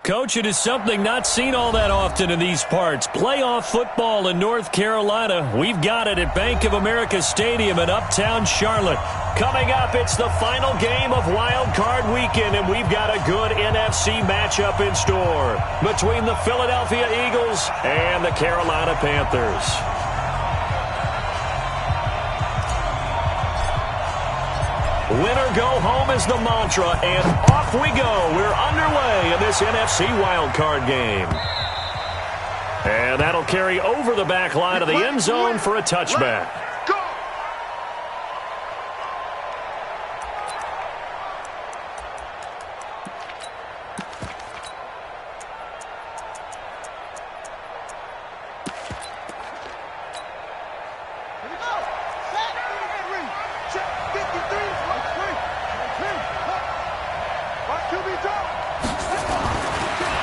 Coach, it is something not seen all that often in these parts. Playoff football in North Carolina. We've got it at Bank of America Stadium in Uptown Charlotte. Coming up, it's the final game of Wild Card Weekend, and we've got a good NFC matchup in store between the Philadelphia Eagles and the Carolina Panthers. Winner go home is the mantra, and off we go. We're underway in this NFC wildcard game. And that'll carry over the back line of the end zone for a touchback.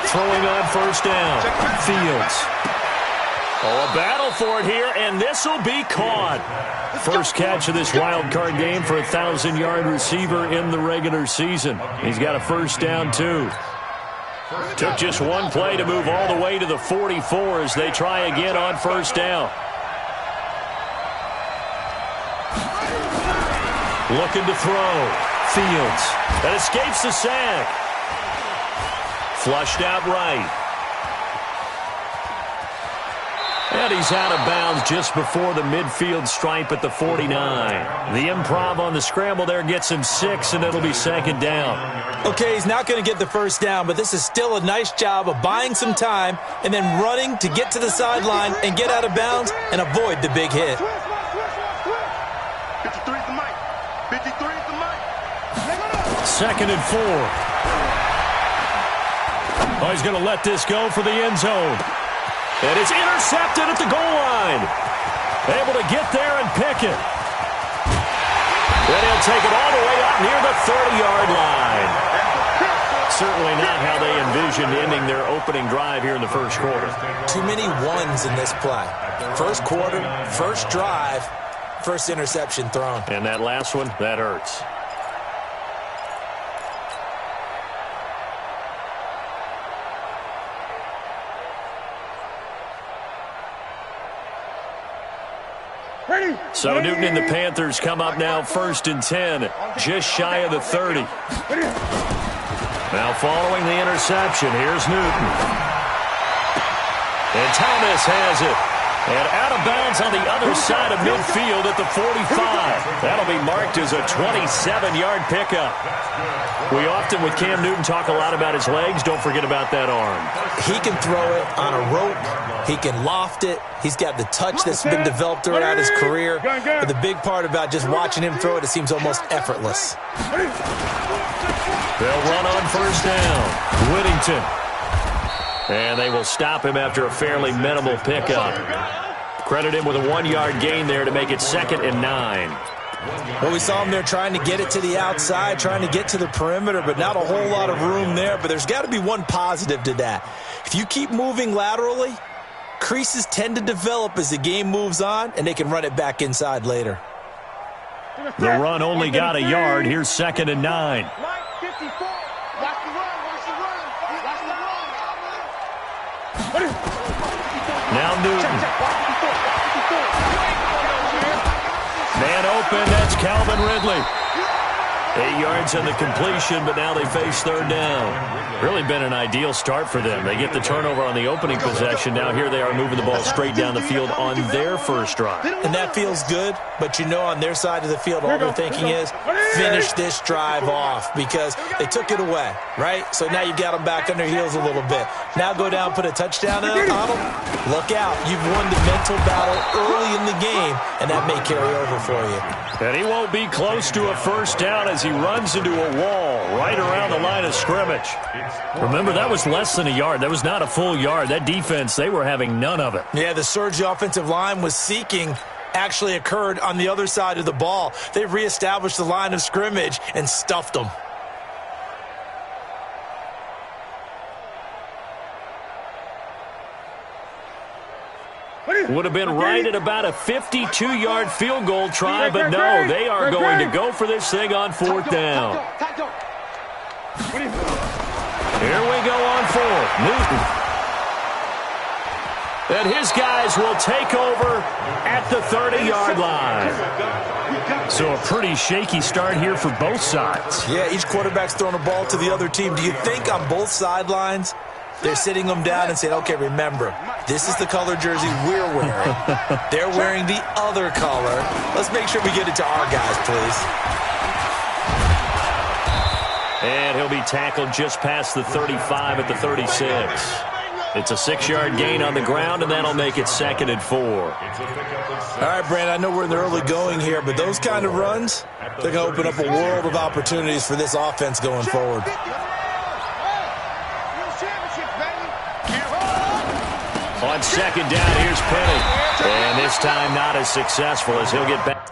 Throwing on first down. Fields. Oh, a battle for it here, and this will be caught. First catch of this wild card game for a 1,000-yard receiver in the regular season. He's got a first down, too. Took just one play to move all the way to the 44 as they try again on first down. Looking to throw. Fields. That escapes the sack. Flushed out right. And he's out of bounds just before the midfield stripe at the 49. The improv on the scramble there gets him 6, and it'll be second down. Okay, he's not going to get the first down, but this is still a nice job of buying some time and then running to get to the sideline and get out of bounds and avoid the big hit. 53 is the mic. 53 is the mic. Second and 4. Oh, he's going to let this go for the end zone. And it's intercepted at the goal line. Able to get there and pick it. Then he'll take it all the way up near the 30-yard line. Certainly not how they envisioned ending their opening drive here in the first quarter. Too many ones in this play. First quarter, first drive, first interception thrown. And that last one, that hurts. So Newton and the Panthers come up now first and 10, just shy of the 30. Now following the interception, here's Newton. And Thomas has it. And out of bounds on the other side of midfield at the 45. That'll be marked as a 27-yard pickup. We often, with Cam Newton, talk a lot about his legs. Don't forget about that arm. He can throw it on a rope. He can loft it. He's got the touch that's been developed throughout his career. But the big part about just watching him throw it seems almost effortless. They'll run on first down. Whittington. And they will stop him after a fairly minimal pickup. Credit him with a 1-yard gain there to make it 2nd and 9. Well, we saw him there trying to get it to the outside, trying to get to the perimeter, but not a whole lot of room there. But there's got to be one positive to that. If you keep moving laterally, creases tend to develop as the game moves on, and they can run it back inside later. The run only got a yard. Here's 2nd and 9. Now Newton. Man open, that's Calvin Ridley. 8 yards on the completion, but now they face third down. Really been an ideal start for them. They get the turnover on the opening possession. Now here they are moving the ball straight down the field on their first drive. And that feels good, but you know on their side of the field all they're thinking is finish this drive off because they took it away, right? So now you've got them back on their heels a little bit. Now go down, put a touchdown on them. Look out. You've won the mental battle early in the game, and that may carry over for you. And he won't be close to a first down as he runs into a wall right around the line of scrimmage. Remember, that was less than a yard. That was not a full yard. That defense, they were having none of it. Yeah, the surge the offensive line was seeking actually occurred on the other side of the ball. They reestablished the line of scrimmage and stuffed them. Would have been right at about a 52-yard field goal try, but no, they are going to go for this thing on 4th down. Here we go on fourth. Newton. And his guys will take over at the 30-yard line. So a pretty shaky start here for both sides. Yeah, each quarterback's throwing the ball to the other team. Do you think on both sidelines they're sitting them down and saying, okay, remember, this is the color jersey we're wearing. They're wearing the other color. Let's make sure we get it to our guys, please. And he'll be tackled just past the 35 at the 36. It's a 6-yard gain on the ground, and that'll make it 2nd and 4. All right, Brandon, I know we're in the early going here, but those kind of runs, they're going to open up a world of opportunities for this offense going forward. On 2nd down, here's Penny. And this time not as successful as he'll get back.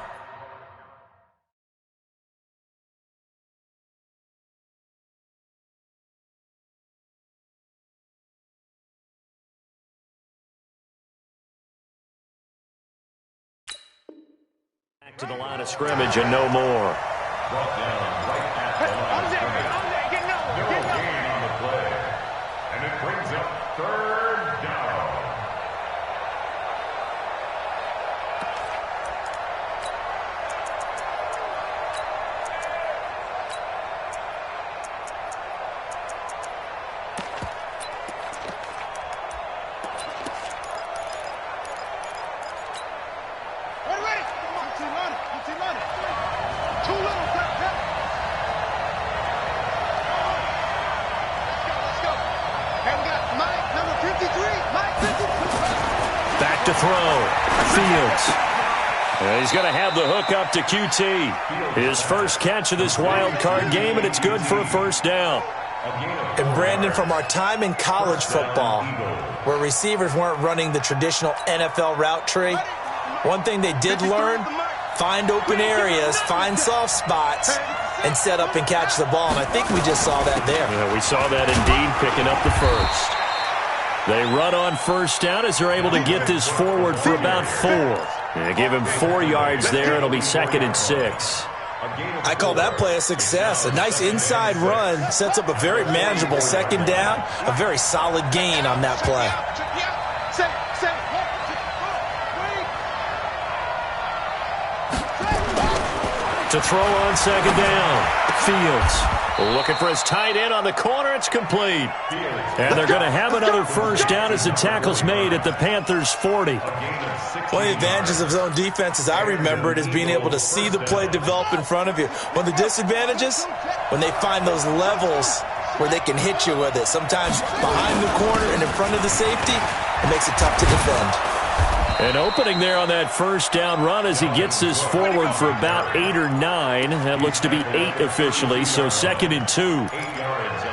Back to the line of scrimmage and no more. And it brings up 3rd down. Back to throw. Fields. He's going to have the hook up to QT. His first catch of this wild card game, and it's good for a 1st down. And Brandon, from our time in college football, where receivers weren't running the traditional NFL route tree, one thing they did learn, find open areas, find soft spots, and set up and catch the ball. And I think we just saw that there. Yeah, we saw that indeed, picking up the first. They run on 1st down as they're able to get this forward for about 4. They give him 4 yards there. It'll be 2nd and 6. I call that play a success. A nice inside run sets up a very manageable 2nd down. A very solid gain on that play. To throw on 2nd down. Fields looking for his tight end on the corner. It's complete. And they're going to have another 1st down as the tackle's made at the Panthers' 40. One of the advantages of zone defense, as I remember it, is being able to see the play develop in front of you. One of the disadvantages, when they find those levels where they can hit you with it. Sometimes behind the corner and in front of the safety, it makes it tough to defend. An opening there on that 1st down run as he gets this forward for about 8 or 9. That looks to be 8 officially, so 2nd and 2.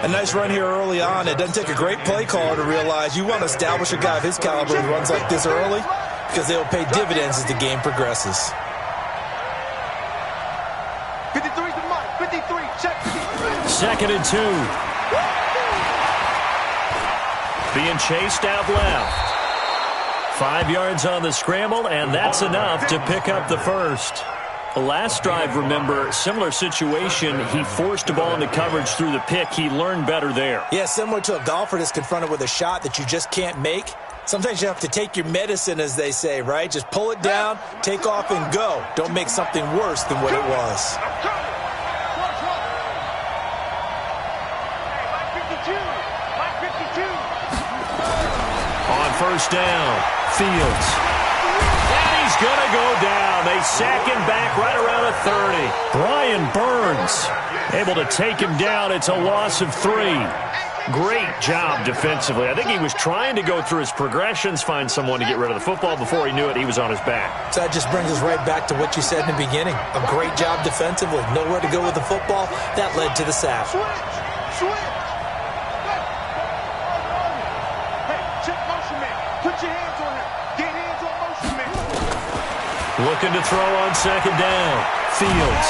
A nice run here early on. It doesn't take a great play caller to realize you want to establish a guy of his caliber who runs like this early, because they will pay dividends as the game progresses. 53 to Mike. 53. Check. 2nd and 2. Being chased out left. 5 yards on the scramble, and that's enough to pick up the first. The last drive, remember, similar situation. He forced a ball into coverage through the pick. He learned better there. Yeah, similar to a golfer that's confronted with a shot that you just can't make. Sometimes you have to take your medicine, as they say, right? Just pull it down, take off, and go. Don't make something worse than what it was. On 1st down, Fields. And he's going to go down. They sack him back right around the 30. Brian Burns able to take him down. It's a loss of 3. Great job defensively. I think he was trying to go through his progressions, find someone to get rid of the football. Before he knew it, he was on his back. So that just brings us right back to what you said in the beginning. A great job defensively. Nowhere to go with the football. That led to the sack. Switch. Put your hands on him. Get hands on motion, man. Looking to throw on 2nd down. Fields.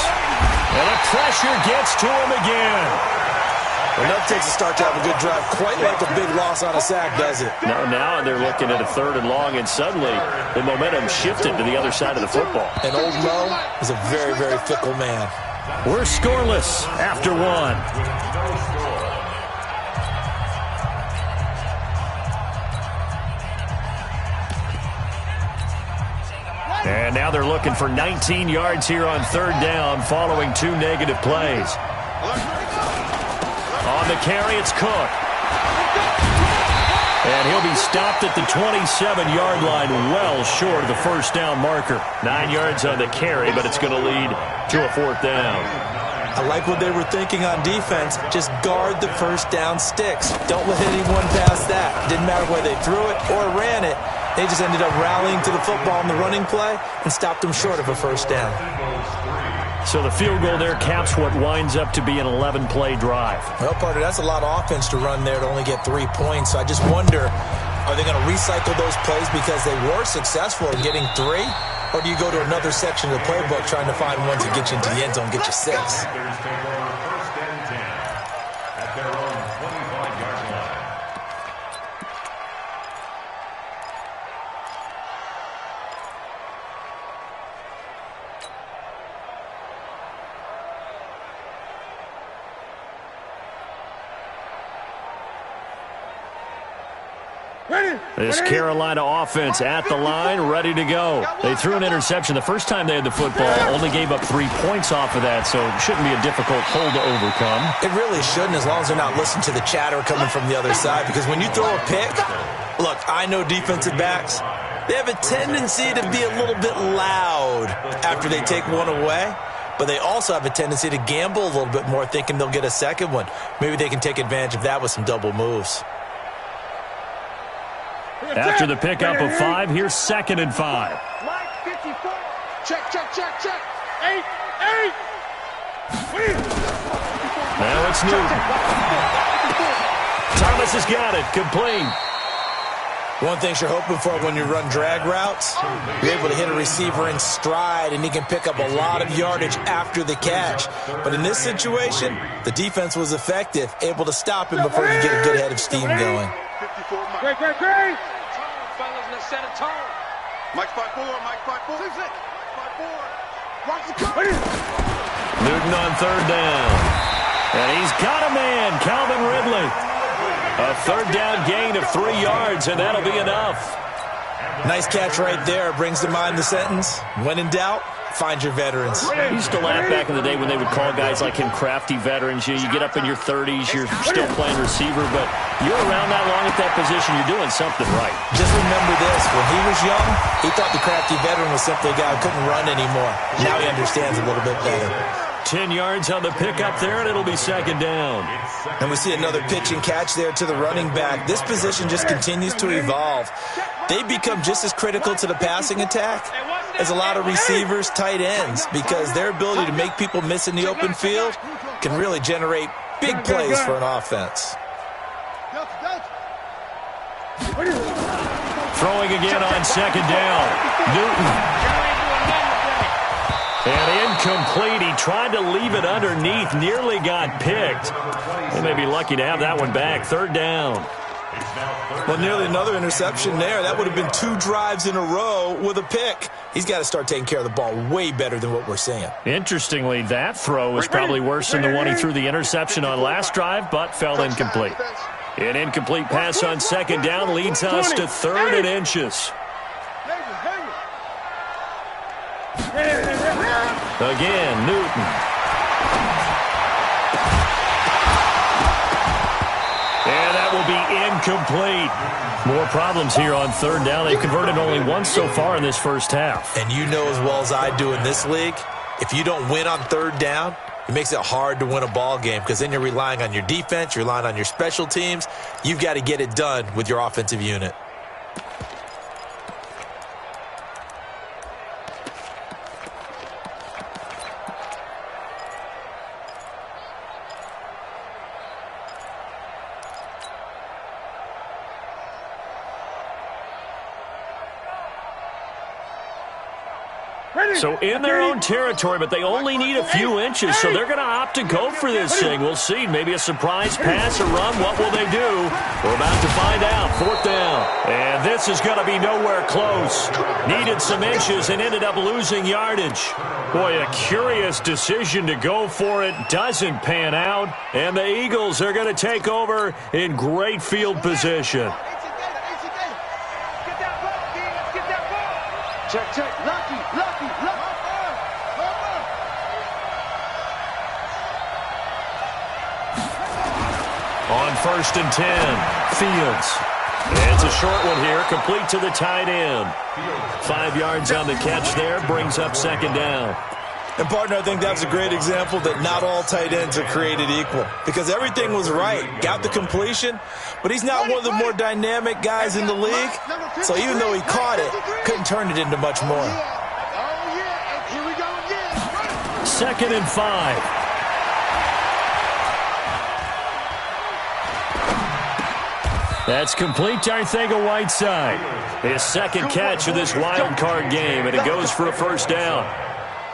And the pressure gets to him again. Well, that takes a start to have a good drive. Quite like a big loss on a sack, does it? No, now they're looking at a 3rd and long, and suddenly the momentum shifted to the other side of the football. And old Mo is a very, very fickle man. We're scoreless after 1. And now they're looking for 19 yards here on third down following 2 negative plays. On the carry, it's Cook. And he'll be stopped at the 27-yard line, well short of the first down marker. 9 yards on the carry, but it's going to lead to a fourth down. I like what they were thinking on defense. Just guard the first down sticks. Don't let anyone pass that. Didn't matter whether they threw it or ran it. They just ended up rallying to the football in the running play and stopped them short of a first down. So the field goal there caps what winds up to be an 11-play drive. Well, Carter, that's a lot of offense to run there to only get 3 points. So I just wonder, are they going to recycle those plays because they were successful in getting 3? Or do you go to another section of the playbook trying to find ones that get you into the end zone, get you 6? This Carolina offense at the line, ready to go. They threw an interception the first time they had the football, only gave up 3 points off of that, so it shouldn't be a difficult hole to overcome. It really shouldn't, as long as they're not listening to the chatter coming from the other side, because when you throw a pick, look, I know defensive backs, they have a tendency to be a little bit loud after they take one away. But they also have a tendency to gamble a little bit more, thinking they'll get a second one. Maybe they can take advantage of that with some double moves. After the pickup of 5, here's 2nd and 5. Check. 8. Now it's Newton. Thomas has got it, complete. One thing you're hoping for when you run drag routes, you're able to hit a receiver in stride, and he can pick up a lot of yardage after the catch. But in this situation, the defense was effective, able to stop him before you get a good head of steam going. Great. Fellas, let's set a tone. Mike 5-4. Watch the cover. Newton on third down. And he's got a man, Calvin Ridley. A third down gain of 3 yards, and that'll be enough. Nice catch right there. Brings to mind the sentence, when in doubt, find your veterans. I used to laugh back in the day when they would call guys like him crafty veterans. You get up in your 30s, you're still playing receiver, but you're around that long at that position, you're doing something right. Just remember this, when he was young, he thought the crafty veteran was simply a guy who couldn't run anymore. Now he understands a little bit better. 10 yards on the pickup there, and it'll be 2nd down. And we see another pitch and catch there to the running back. This position just continues to evolve. They become just as critical to the passing attack as a lot of receivers, tight ends, because their ability to make people miss in the open field can really generate big plays for an offense. Throwing again on 2nd down. Newton. And incomplete. He tried to leave it underneath, nearly got picked. They may be lucky to have that one back. 3rd down. Well, nearly another interception there. That would have been 2 drives in a row with a pick. He's got to start taking care of the ball way better than what we're seeing. Interestingly, that throw is probably worse than the one he threw the interception on last drive, but fell incomplete. An incomplete pass on 2nd down leads us to 3rd and inches. Again, Newton. And that will be incomplete. More problems here on 3rd down. They've converted only once so far in this first half. And you know as well as I do in this league, if you don't win on 3rd down, it makes it hard to win a ball game because then you're relying on your defense, you're relying on your special teams. You've got to get it done with your offensive unit. So in their own territory, but they only need a few inches, so they're going to opt to go for this thing. We'll see. Maybe a surprise pass or run. What will they do? We're about to find out. 4th down. And this is going to be nowhere close. Needed some inches and ended up losing yardage. Boy, a curious decision to go for it. Doesn't pan out. And the Eagles are going to take over in great field position. Check. Lucky. On 1st and 10, Fields. It's a short one here, complete to the tight end. 5 yards on the catch there, brings up 2nd down. And, partner, I think that's a great example that not all tight ends are created equal because everything was right. Got the completion, but he's not one of the more dynamic guys in the league. So even though he caught it, couldn't turn it into much more. 2nd and 5. That's complete to Arcega-Whiteside. His 2nd catch of this wild card game, and it goes for a 1st down.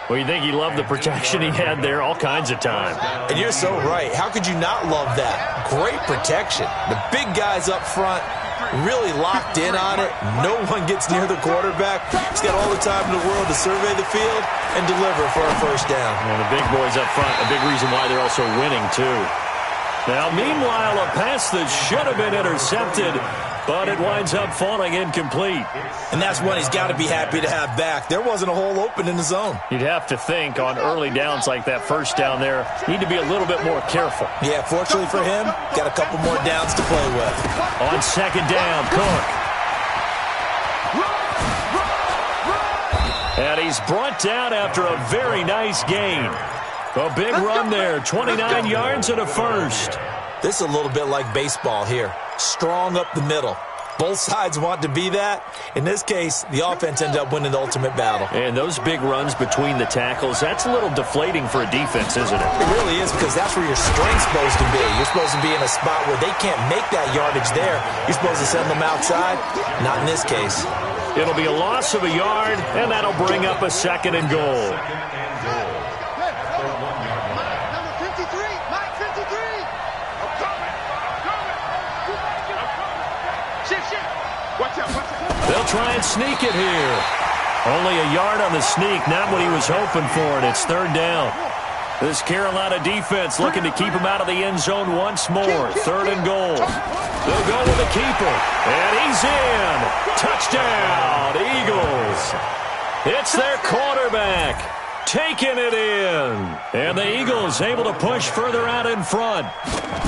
Well, you think he loved the protection he had there all kinds of time. And you're so right. How could you not love that? Great protection. The big guys up front really locked in on it. No one gets near the quarterback. He's got all the time in the world to survey the field and deliver for a 1st down. And the big boys up front, a big reason why they're also winning, too. Now, meanwhile, a pass that should have been intercepted, but it winds up falling incomplete. And that's one he's got to be happy to have back. There wasn't a hole open in the zone. You'd have to think on early downs like that 1st down there, need to be a little bit more careful. Yeah, fortunately for him, got a couple more downs to play with. On 2nd down, Cook. And he's brought down after a very nice gain. A big run there, 29 yards and a 1st. This is a little bit like baseball here. Strong up the middle. Both sides want to be that. In this case, the offense ended up winning the ultimate battle. And those big runs between the tackles, that's a little deflating for a defense, isn't it? It really is because that's where your strength's supposed to be. You're supposed to be in a spot where they can't make that yardage there. You're supposed to send them outside. Not in this case. It'll be a loss of a yard, and that'll bring up a 2nd and goal. They'll try and sneak it here. Only a yard on the sneak, not what he was hoping for, and it's 3rd down. This Carolina defense looking to keep him out of the end zone once more. 3rd and goal. They'll go with the keeper, and he's in. Touchdown, Eagles. It's their quarterback taking it in. And the Eagles able to push further out in front.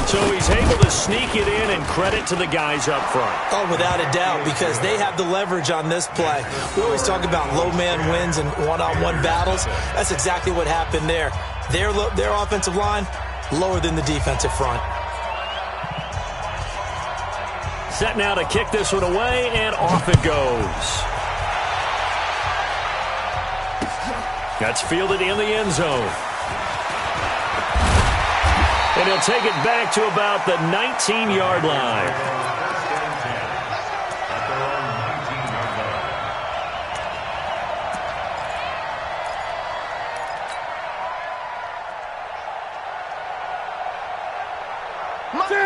So he's able to sneak it in, and credit to the guys up front. Oh, without a doubt, because they have the leverage on this play. We always talk about low man wins and one-on-one battles. That's exactly what happened there. Their offensive line, lower than the defensive front. Set now to kick this one away, and off it goes. That's fielded in the end zone. And he'll take it back to about the 19-yard line.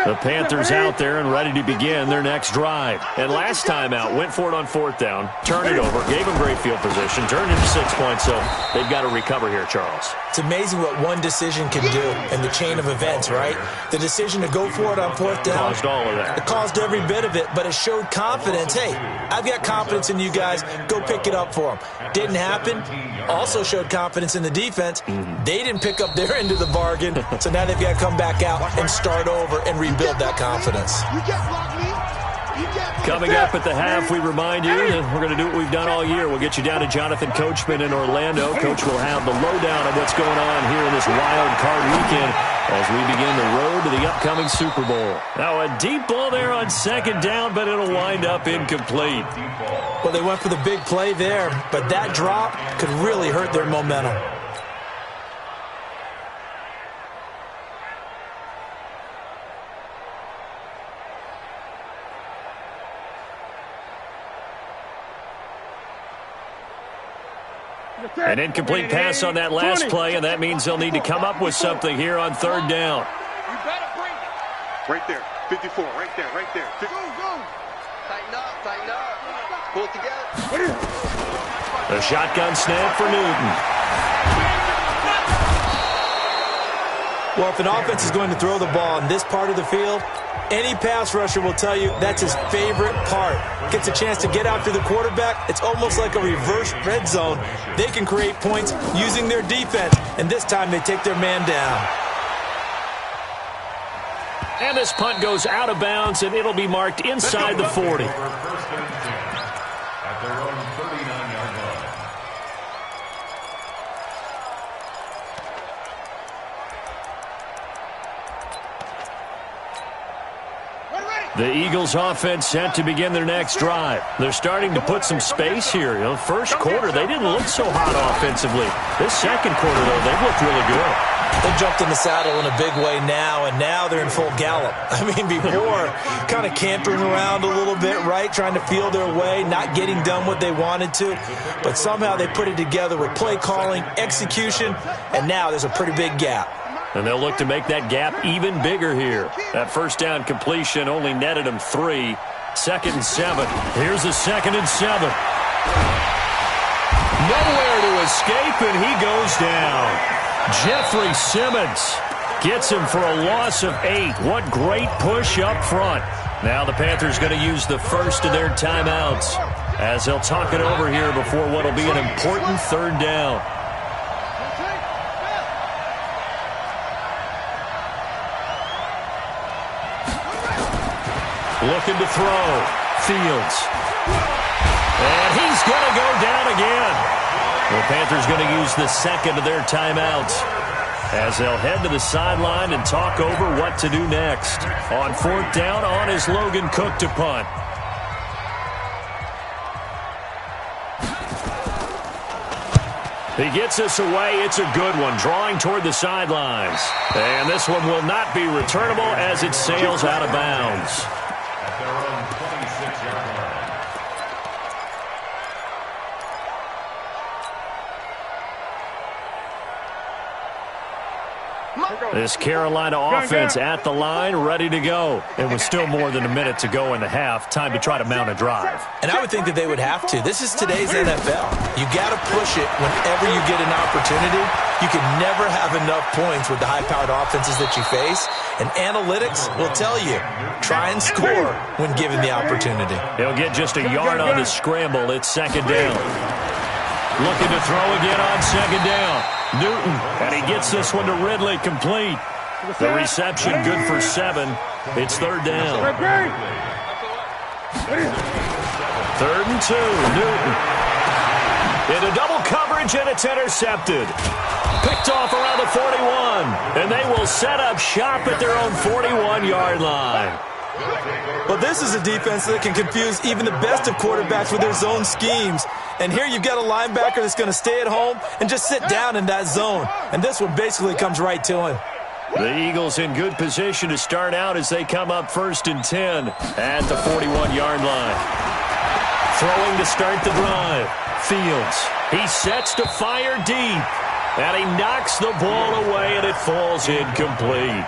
The Panthers out there and ready to begin their next drive. And last time out, went for it on 4th down, turned it over, gave them great field position, turned it to 6 points, so they've got to recover here, Charles. It's amazing what one decision can do in the chain of events, right? The decision to go for it on 4th down. Caused all of that. It caused every bit of it, but it showed confidence. Hey, I've got confidence in you guys. Go pick it up for them. Didn't happen. Also showed confidence in the defense. They didn't pick up their end of the bargain, so now they've got to come back out and start over and rebuild that confidence. Coming up at the half, we remind you that we're going to do what we've done all year. We'll get you down to Jonathan Coachman in Orlando. Coach will have the lowdown of what's going on here in this wild card weekend as we begin the road to the upcoming Super Bowl. Now, a deep ball there on 2nd down, but it'll wind up incomplete. Well, they went for the big play there, but that drop could really hurt their momentum. An incomplete pass on that last play, and that means they'll need to come up with something here on 3rd down. You better bring it. Right there, 54, right there, right there. Go, go. Tighten up. Pull it together. The shotgun snap for Newton. Well, if an offense is going to throw the ball in this part of the field, any pass rusher will tell you that's his favorite part. Gets a chance to get after the quarterback. It's almost like a reverse red zone. They can create points using their defense, and this time they take their man down. And this punt goes out of bounds, and it'll be marked inside the 40. First and 10 at their own 39-yard line. The Eagles offense set to begin their next drive. They're starting to put some space here. You know, first quarter, they didn't look so hot offensively. This second quarter, though, they've looked really good. They jumped in the saddle in a big way now, and now they're in full gallop. I mean, before, kind of cantering around a little bit, right, trying to feel their way, not getting done what they wanted to. But somehow they put it together with play calling, execution, and now there's a pretty big gap. And they'll look to make that gap even bigger here. That first down completion only netted them 3. 2nd and 7. Here's a 2nd and 7. Nowhere to escape, and he goes down. Jeffrey Simmons gets him for a loss of 8. What great push up front. Now the Panthers going to use the first of their timeouts as they'll talk it over here before what will be an important 3rd down. Looking to throw. Fields. And he's going to go down again. The Panthers going to use the second of their timeouts as they'll head to the sideline and talk over what to do next. On 4th down, on is Logan Cook to punt. He gets this away. It's a good one, drawing toward the sidelines. And this one will not be returnable as it sails out of bounds. At their own 26-yard line. This Carolina offense at the line, ready to go. It was still more than a minute to go in the half. Time to try to mount a drive. And I would think that they would have to. This is today's NFL. You got to push it whenever you get an opportunity. You can never have enough points with the high-powered offenses that you face. And analytics will tell you, try and score when given the opportunity. He'll get just a yard on the scramble. It's 2nd down. Looking to throw again on 2nd down. Newton, and he gets this one to Ridley, complete. The reception good for 7. It's 3rd down. 3rd and 2, Newton. Into double coverage, and it's intercepted. Picked off around the 41, and they will set up shop at their own 41-yard line. Well, this is a defense that can confuse even the best of quarterbacks with their zone schemes. And here you've got a linebacker that's going to stay at home and just sit down in that zone. And this one basically comes right to him. The Eagles in good position to start out as they come up 1st and 10 at the 41-yard line. Throwing to start the drive. Fields. He sets to fire deep. And he knocks the ball away, and it falls incomplete.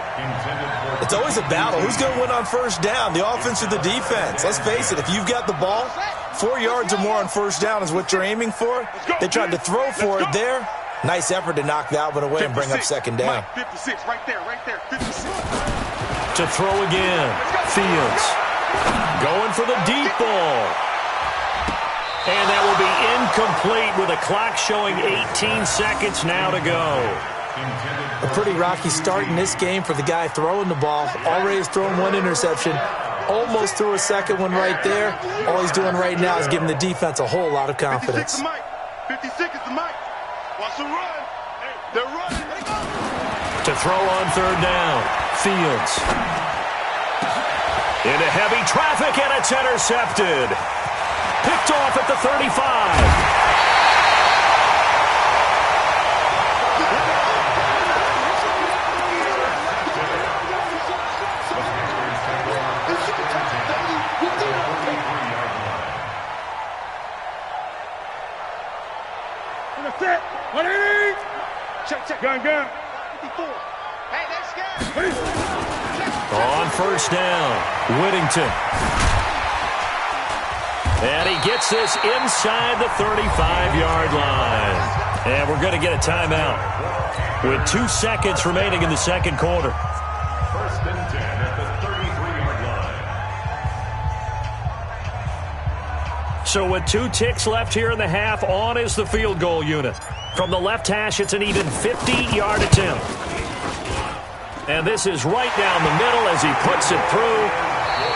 It's always a battle. Who's going to win on 1st down, the offense or the defense? Let's face it, if you've got the ball, 4 yards or more on 1st down is what you're aiming for. They tried to throw for it there. Nice effort to knock that one away and bring up 2nd down. 56, right there, 56. To throw again. Fields. Going for the deep ball. And that will be incomplete with a clock showing 18 seconds now to go. A pretty rocky start in this game for the guy throwing the ball. Already has thrown 1 interception. Almost threw a 2nd one right there. All he's doing right now is giving the defense a whole lot of confidence. 56 is the mic. Watch them run. They're running. To throw on 3rd down. Fields. Into heavy traffic, and it's intercepted. Picked off at the 35. Check. Gun. 54. Hey, let's go. On 1st down, Whittington. And he gets this inside the 35-yard line. And we're going to get a timeout with 2 seconds remaining in the second quarter. 1st and 10 at the 33-yard line. So with 2 ticks left here in the half, on is the field goal unit. From the left hash, it's an even 50-yard attempt. And this is right down the middle as he puts it through.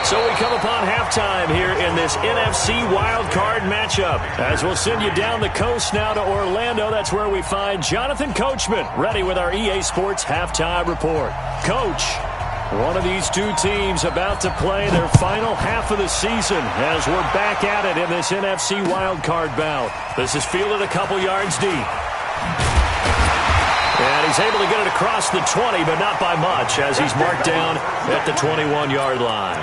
So we come upon halftime here in this NFC wildcard matchup. As we'll send you down the coast now to Orlando. That's where we find Jonathan Coachman ready with our EA Sports halftime report. Coach, one of these two teams about to play their final half of the season as we're back at it in this NFC wildcard bout. This is fielded a couple yards deep. And he's able to get it across the 20, but not by much as he's marked down at the 21-yard line.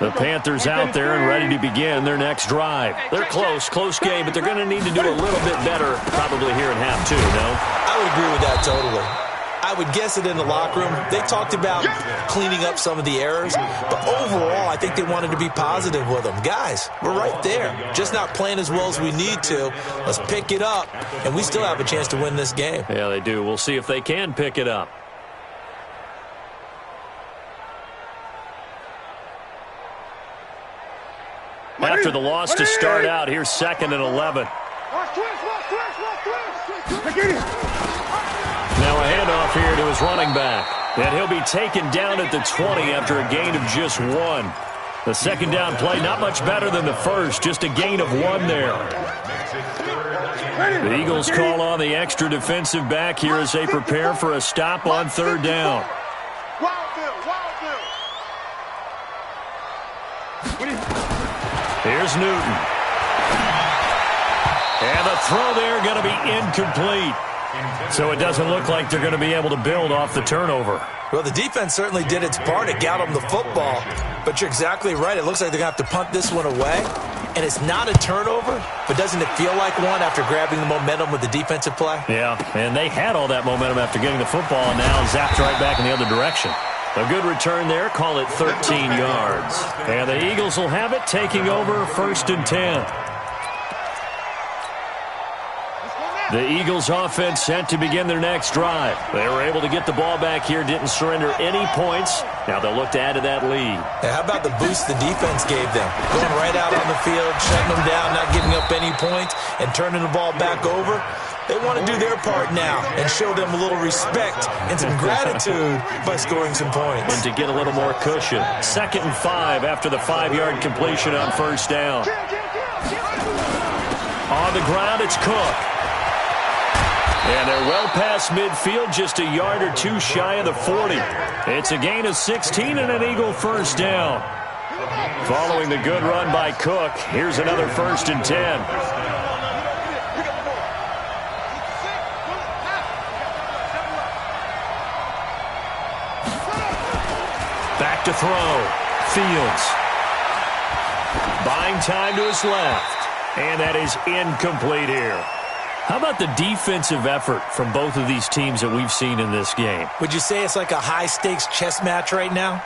The Panthers out there and ready to begin their next drive. They're close game, but they're going to need to do a little bit better probably here in half two, no? I would agree with that totally. I would guess it in the locker room. They talked about cleaning up some of the errors, but overall, I think they wanted to be positive with them. Guys, we're right there. Just not playing as well as we need to. Let's pick it up, and we still have a chance to win this game. Yeah, they do. We'll see if they can pick it up. After the loss to start out, here's 2nd and 11. Now a handoff here to his running back. And he'll be taken down at the 20 after a gain of just 1. The second down play, not much better than the first, just a gain of 1 there. The Eagles call on the extra defensive back here as they prepare for a stop on 3rd down. Here's Newton. And the throw there going to be incomplete. So it doesn't look like they're going to be able to build off the turnover. Well, the defense certainly did its part. It got them the football. But you're exactly right. It looks like they're going to have to punt this one away. And it's not a turnover, but doesn't it feel like one after grabbing the momentum with the defensive play? Yeah, and they had all that momentum after getting the football and now zapped right back in the other direction. A good return there. Call it 13 yards. And the Eagles will have it, taking over 1st and 10. The Eagles offense set to begin their next drive. They were able to get the ball back here, didn't surrender any points. Now they'll look to add to that lead. Yeah, how about the boost the defense gave them? Going right out on the field, shutting them down, not giving up any points, and turning the ball back over. They want to do their part now and show them a little respect and some gratitude by scoring some points. And to get a little more cushion. 2nd and 5 after the 5-yard completion on 1st down. On the ground, it's Cook. And they're well past midfield, just a yard or two shy of the 40. It's a gain of 16 and an Eagle 1st down. Following the good run by Cook, here's another 1st and 10. Back to throw. Fields. Buying time to his left. And that is incomplete here. How about the defensive effort from both of these teams that we've seen in this game? Would you say it's like a high-stakes chess match right now?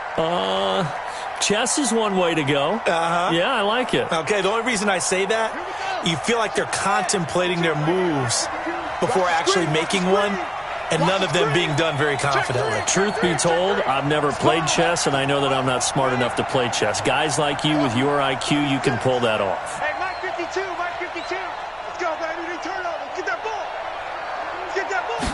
Chess is one way to go. Yeah, I like it. Okay, the only reason I say that, you feel like they're contemplating their moves before actually making one, and none of them being done very confidently. Truth be told, I've never played chess, and I know that I'm not smart enough to play chess. Guys like you with your IQ, you can pull that off. Hey, Mike 52, Mike 52. Let's go, baby. Return over. Get that ball. Get that ball.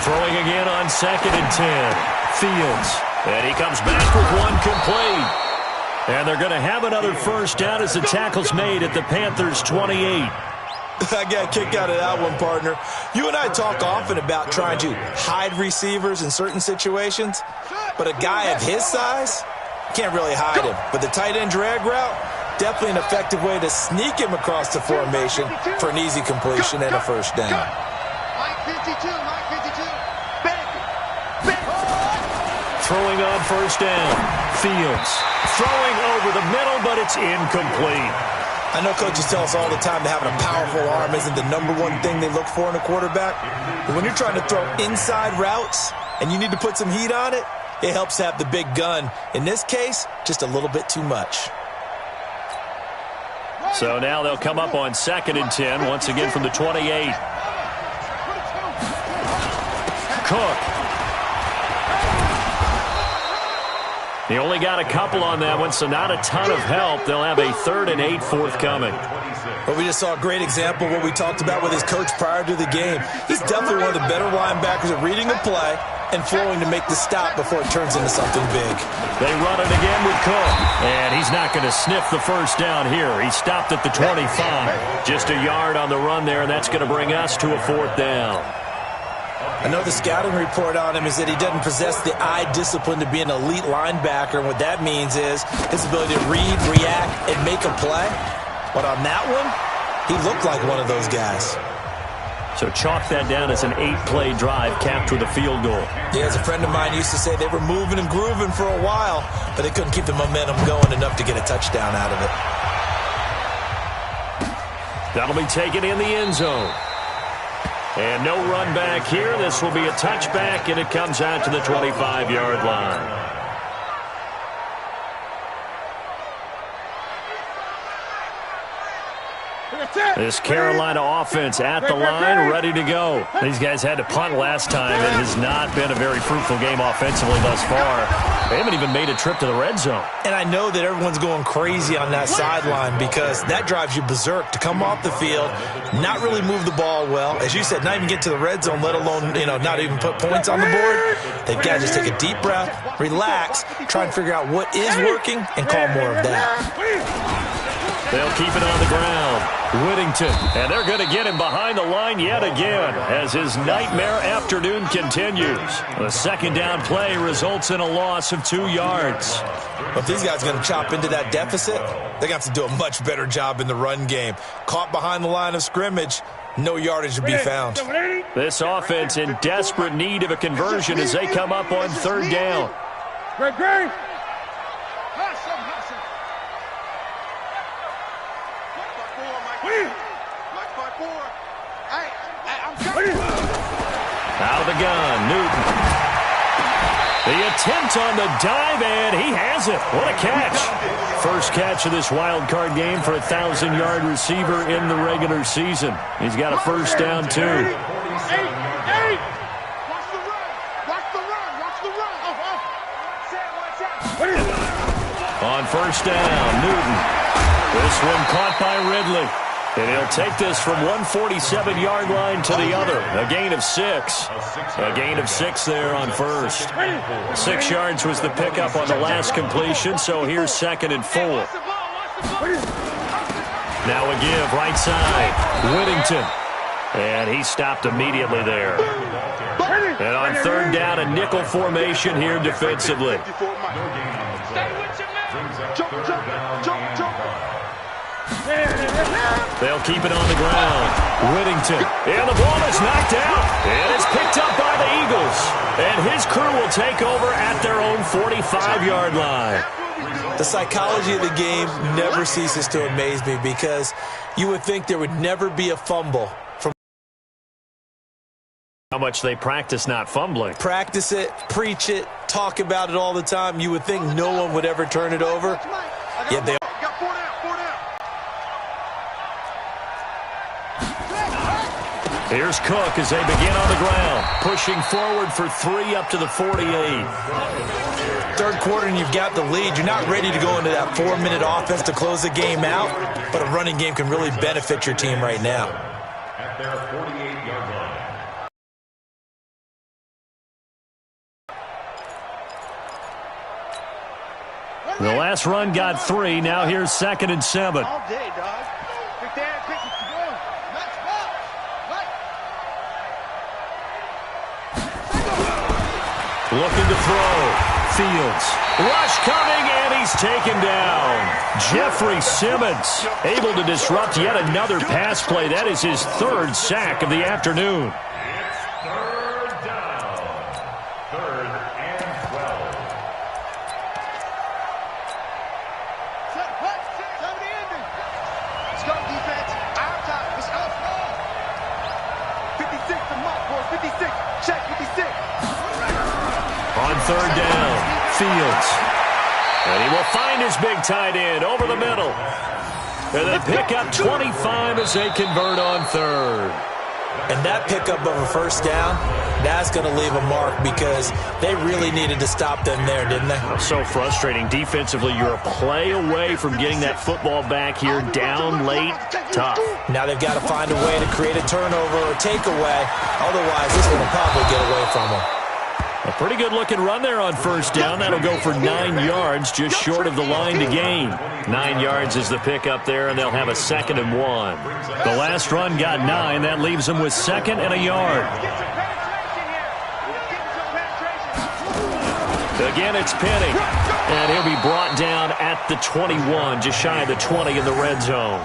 Throwing again on 2nd and 10. Fields. And he comes back with one complete. And they're going to have another 1st down as the tackle's made at the Panthers' 28. I got a kick out of that one, partner. You and I talk often about trying to hide receivers in certain situations, but a guy of his size can't really hide him. But the tight end drag route, definitely an effective way to sneak him across the formation for an easy completion and a 1st down. Mike 52, Mike 52. Throwing on 1st down. Fields. Throwing over the middle, but it's incomplete. I know coaches tell us all the time that having a powerful arm isn't the #1 thing they look for in a quarterback. But when you're trying to throw inside routes and you need to put some heat on it, it helps to have the big gun. In this case, just a little bit too much. So now they'll come up on 2nd and 10, once again from the 28. Cook. He only got a couple on that one, so not a ton of help. They'll have a 3rd and 8 forthcoming. Well, we just saw a great example of what we talked about with his coach prior to the game. He's definitely one of the better linebackers at reading the play and flowing to make the stop before it turns into something big. They run it again with Cook, and he's not going to sniff the first down here. He stopped at the 25. Just a yard on the run there, and that's going to bring us to a 4th down. I know the scouting report on him is that he doesn't possess the eye discipline to be an elite linebacker, and what that means is his ability to read, react, and make a play. But on that one, he looked like one of those guys. So chalk that down as an 8-play drive capped with a field goal. Yeah, as a friend of mine used to say, they were moving and grooving for a while, but they couldn't keep the momentum going enough to get a touchdown out of it. That'll be taken in the end zone. And no run back here. This will be a touchback, and it comes out to the 25-yard line. This Carolina offense at the line, ready to go. These guys had to punt last time. It has not been a very fruitful game offensively thus far. They haven't even made a trip to the red zone. And I know that everyone's going crazy on that sideline because that drives you berserk to come off the field, not really move the ball well. As you said, not even get to the red zone, let alone, not even put points on the board. They've got to just take a deep breath, relax, try and figure out what is working, and call more of that. They'll keep it on the ground. Whittington, and they're going to get him behind the line yet again as his nightmare afternoon continues. The 2nd down play results in a loss of 2 yards. But if these guys are going to chop into that deficit, they're going to have to do a much better job in the run game. Caught behind the line of scrimmage, no yardage to be found. This offense in desperate need of a conversion as they come up on 3rd down. Great. Out of the gun, Newton. The attempt on the dive, and he has it. What a catch. First catch of this wild card game for a 1,000-yard receiver in the regular season. He's got a first down, too. Watch the run. On first down, Newton. This one caught by Ridley. And he'll take this from 147-yard line to the other. A gain of 6. A gain of 6 there on first. 6 yards was the pickup on the last completion, so here's 2nd and 4. Now a give, right side. Whittington. And he stopped immediately there. And on 3rd down, a nickel formation here defensively. They'll keep it on the ground. Whittington. And the ball is knocked out. And it's picked up by the Eagles. And his crew will take over at their own 45-yard line. The psychology of the game never ceases to amaze me because you would think there would never be a fumble from how much they practice not fumbling. Practice it, preach it, talk about it all the time. You would think no one would ever turn it over. Yet they Here's Cook as they begin on the ground, pushing forward for 3 up to the 48. 3rd quarter and you've got the lead. You're not ready to go into that 4-minute offense to close the game out, but a running game can really benefit your team right now. At their 48-yard line. The last run got 3. Now here's 2nd and 7. All day, dog. Quick down, quick. Looking to throw. Fields. Rush coming, and he's taken down. Jeffrey Simmons able to disrupt yet another pass play. That is his 3rd sack of the afternoon. It's 3rd down. 3rd and 12. Let's go, defense. Our time. Let's go. 56, the mark, boys. 56. Check 56. On 3rd down, Fields. And he will find his big tight end over the middle. And they pick up 25 as they convert on 3rd. And that pickup of a first down, that's going to leave a mark because they really needed to stop them there, didn't they? So frustrating. Defensively, you're a play away from getting that football back here. Down late, tough. Now they've got to find a way to create a turnover or takeaway. Otherwise, this one will probably get away from them. A pretty good-looking run there on first down. That'll go for 9 yards, just short of the line to gain. 9 yards is the pickup there, and they'll have a 2nd and 1. The last run got 9. That leaves them with 2nd and a yard. Again, it's Penny. And he'll be brought down at the 21, just shy of the 20 in the red zone.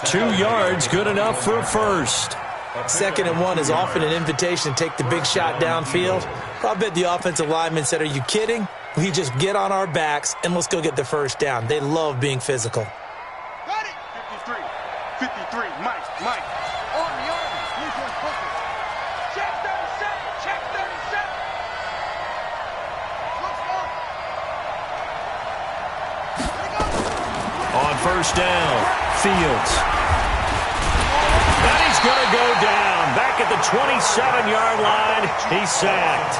2 yards, good enough for a first. 2nd and 1 is often an invitation to take the big shot downfield. I bet the offensive lineman said, are you kidding? We just get on our backs and let's go get the first down. They love being physical. Got it. 53, Mike. Army, return focus. Check 37. On first down, Fields. And he's going to go down. Back at the 27-yard line, he's sacked.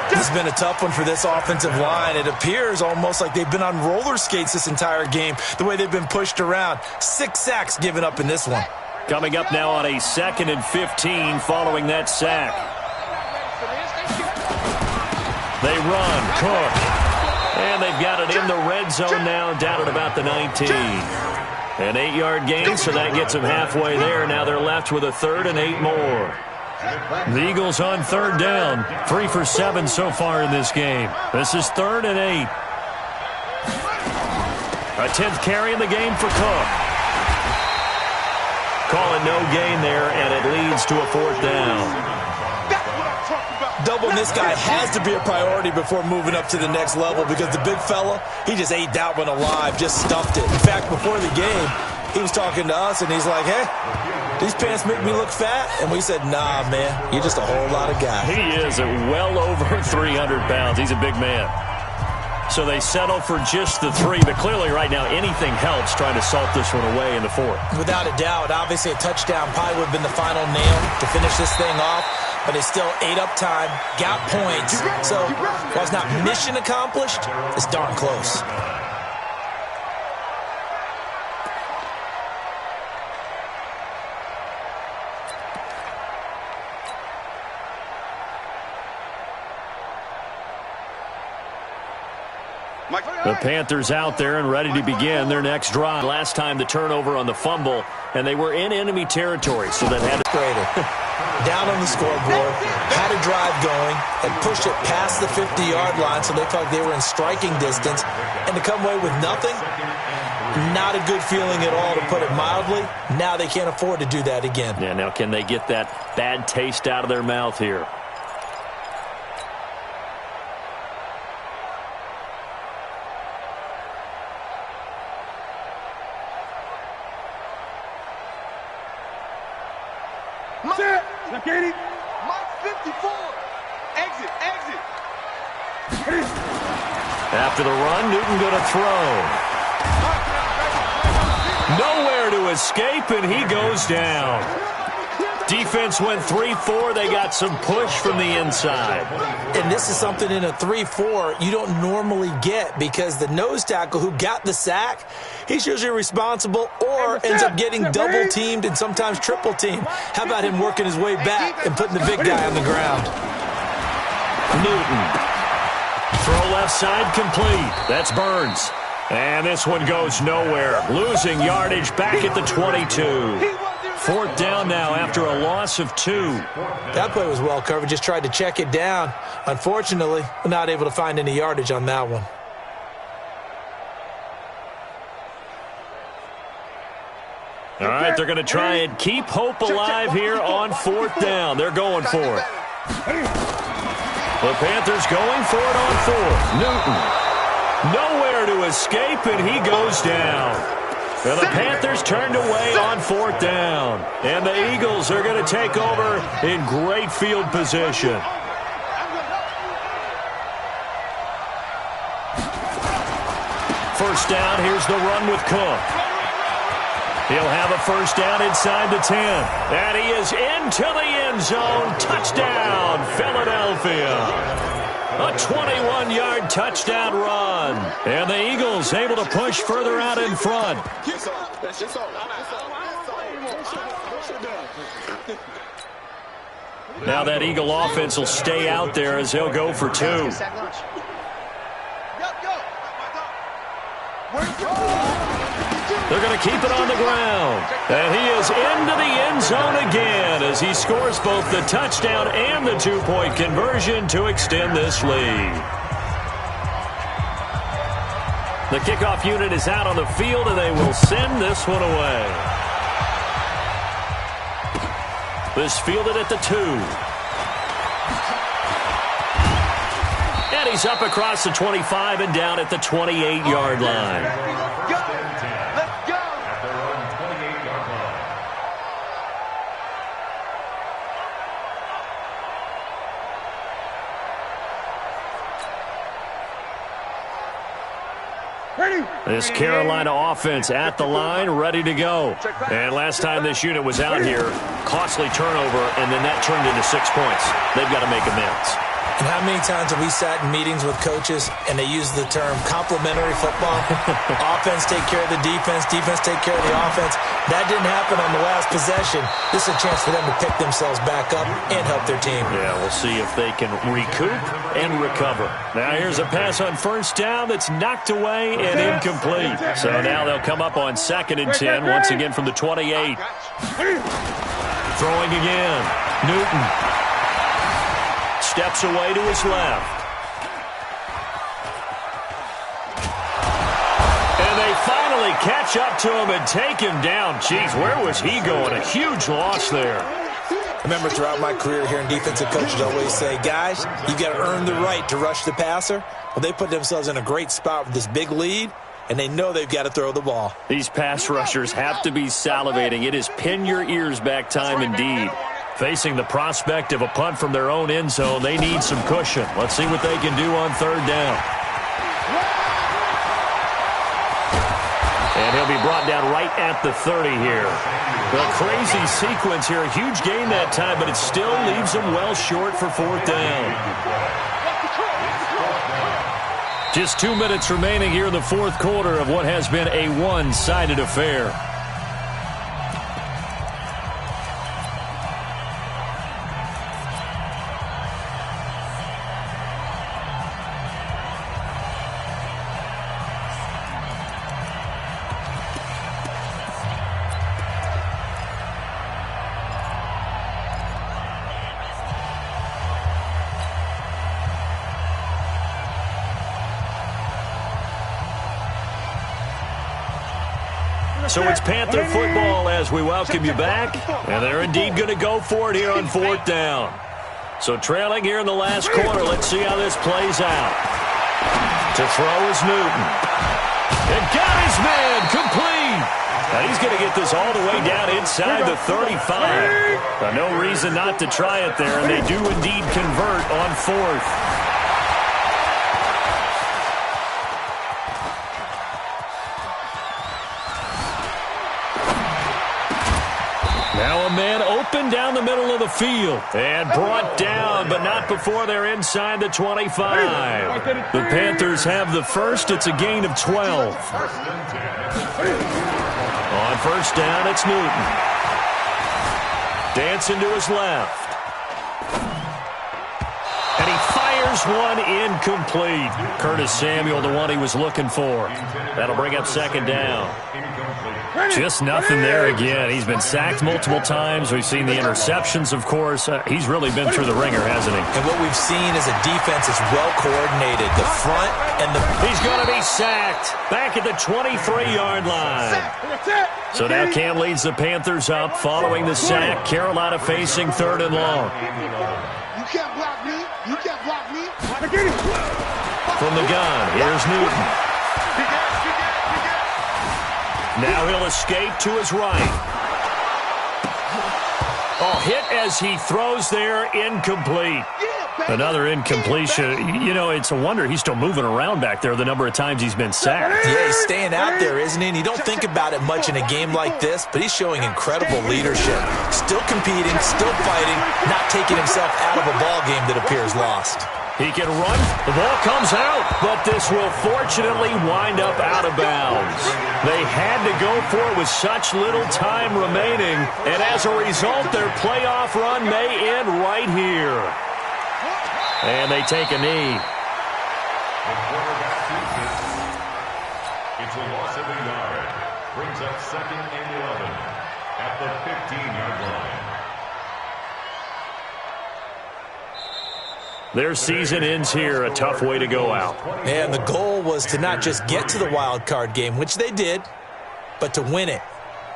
This has been a tough one for this offensive line. It appears almost like they've been on roller skates this entire game, the way they've been pushed around. 6 sacks given up in this one. Coming up now on a 2nd and 15 following that sack. They run, Cook. And they've got it in the red zone now, down at about the 19. An 8-yard gain, so that gets them halfway there. Now they're left with a 3rd and 8 more. The Eagles on 3rd down. 3 for 7 so far in this game. This is 3rd and 8. A 10th carry in the game for Cook. Calling no gain there, and it leads to a 4th down. Doubling this guy has to be a priority before moving up to the next level because the big fella, he just ate that one alive, just stuffed it. In fact, before the game, he was talking to us, and he's like, hey, these pants make me look fat? And we said, nah, man, you're just a whole lot of guy. He is at well over 300 pounds. He's a big man. So they settle for just the 3, but clearly right now anything helps trying to salt this one away in the 4th. Without a doubt, obviously a touchdown probably would have been the final nail to finish this thing off. But they still ate up time, got points. So while it's not mission accomplished, it's darn close. The Panthers out there and ready to begin their next drive. Last time the turnover on the fumble, and they were in enemy territory, so that had to down on the scoreboard, had a drive going, and pushed it past the 50-yard line, so they felt like they were in striking distance, and to come away with nothing, not a good feeling at all, to put it mildly. Now they can't afford to do that again. Yeah, now can they get that bad taste out of their mouth here? Katie. Mike 54. Exit. After the run, Newton going to throw. Nowhere to escape, and he goes down. Defense went 3-4. They got some push from the inside. And this is something in a 3-4 you don't normally get because the nose tackle who got the sack, he's usually responsible or ends up getting double-teamed and sometimes triple-teamed. How about him working his way back and putting the big guy on the ground? Newton. Throw left side complete. That's Burns. And this one goes nowhere. Losing yardage back at the 22. 4th down now after a loss of 2. That play was well covered. Just tried to check it down. Unfortunately, we're not able to find any yardage on that one. All right, they're going to try and keep hope alive here on 4th down. They're going for it. The Panthers going for it on 4th. Newton. Nowhere to escape, and he goes down. And the Panthers turned away on 4th down. And the Eagles are going to take over in great field position. First down, here's the run with Cook. He'll have a first down inside the 10. And he is into the end zone. Touchdown, Philadelphia. A 21-yard touchdown run. And the Eagles able to push further out in front. Now that Eagle offense will stay out there as they'll go for 2. They're going to keep it on the ground. And he is into the end zone again as he scores both the touchdown and the 2-point conversion to extend this lead. The kickoff unit is out on the field, and they will send this one away. This fielded at the 2. And he's up across the 25 and down at the 28-yard line. This Carolina offense at the line, ready to go. And last time this unit was out here, costly turnover, and then that turned into 6 points. They've got to make amends. And how many times have we sat in meetings with coaches and they use the term complementary football? Offense take care of the defense, defense take care of the offense. That didn't happen on the last possession. This is a chance for them to pick themselves back up and help their team. Yeah, we'll see if they can recoup and recover. Now here's a pass on first down that's knocked away and incomplete. So now they'll come up on 2nd and 10, once again from the 28. Throwing again. Newton steps away to his left. And they finally catch up to him and take him down. Jeez, where was he going? A huge loss there. Remember, throughout my career here in defensive coaches always say, guys, you got to earn the right to rush the passer. Well, they put themselves in a great spot with this big lead, and they know they've got to throw the ball. These pass rushers have to be salivating. It is pin your ears back time indeed. Facing the prospect of a punt from their own end zone, they need some cushion. Let's see what they can do on 3rd down. And he'll be brought down right at the 30 here. A crazy sequence here. A huge gain that time, but it still leaves them well short for 4th down. Just 2 minutes remaining here in the 4th quarter of what has been a one-sided affair. So it's Panther football as we welcome you back. And they're indeed going to go for it here on 4th down. So trailing here in the last quarter. Let's see how this plays out. To throw is Newton. And got his man complete. Now he's going to get this all the way down inside the 35. No reason not to try it there. And they do indeed convert on 4th. Now a man open down the middle of the field. And brought down, but not before they're inside the 25. The Panthers have the first. It's a gain of 12. On 1st down, it's Newton. Dancing to his left. And he fires one incomplete. Curtis Samuel, the one he was looking for. That'll bring up 2nd down. Just nothing there again. He's been sacked multiple times. We've seen the interceptions, of course. He's really been through the ringer, hasn't he? And what we've seen is a defense that's well coordinated. The front and the... He's going to be sacked back at the 23-yard line. So now Cam leads the Panthers up following the sack. Carolina facing 3rd and long. You can't block me. You can't block me. From the gun, here's Newton. Now he'll escape to his right. Oh, hit as he throws there, incomplete. Another incompletion. You know, it's a wonder he's still moving around back there the number of times he's been sacked. Yeah, he's staying out there, isn't he? And you don't think about it much in a game like this, but he's showing incredible leadership. Still competing, still fighting, not taking himself out of a ball game that appears lost. He can run. The ball comes out, but this will fortunately wind up out of bounds. They had to go for it with such little time remaining, and as a result, their playoff run may end right here. And they take a knee. It's a loss of a yard. Brings up 2nd and 11 at the 15-yard line. Their season ends here. A tough way to go out. And the goal was to not just get to the wild card game, which they did, but to win it.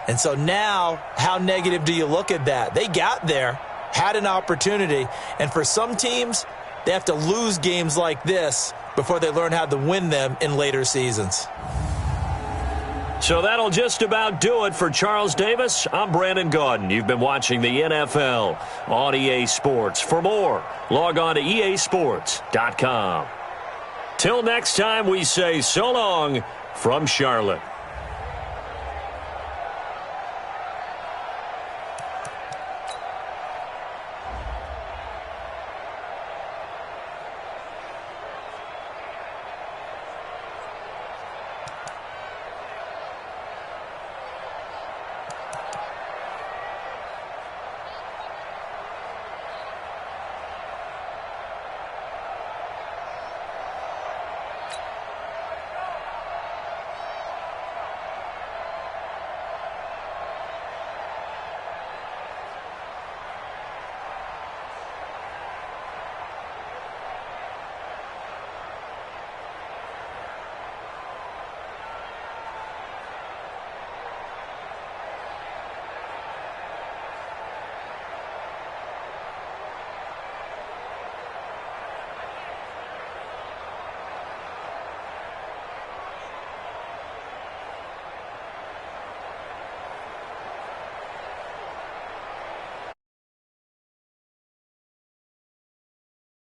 And so now, how negative do you look at that? They got there, had an opportunity, and for some teams, they have to lose games like this before they learn how to win them in later seasons. So that'll just about do it for Charles Davis. I'm Brandon Gaudin. You've been watching the NFL on EA Sports. For more, log on to easports.com. Till next time, we say so long from Charlotte.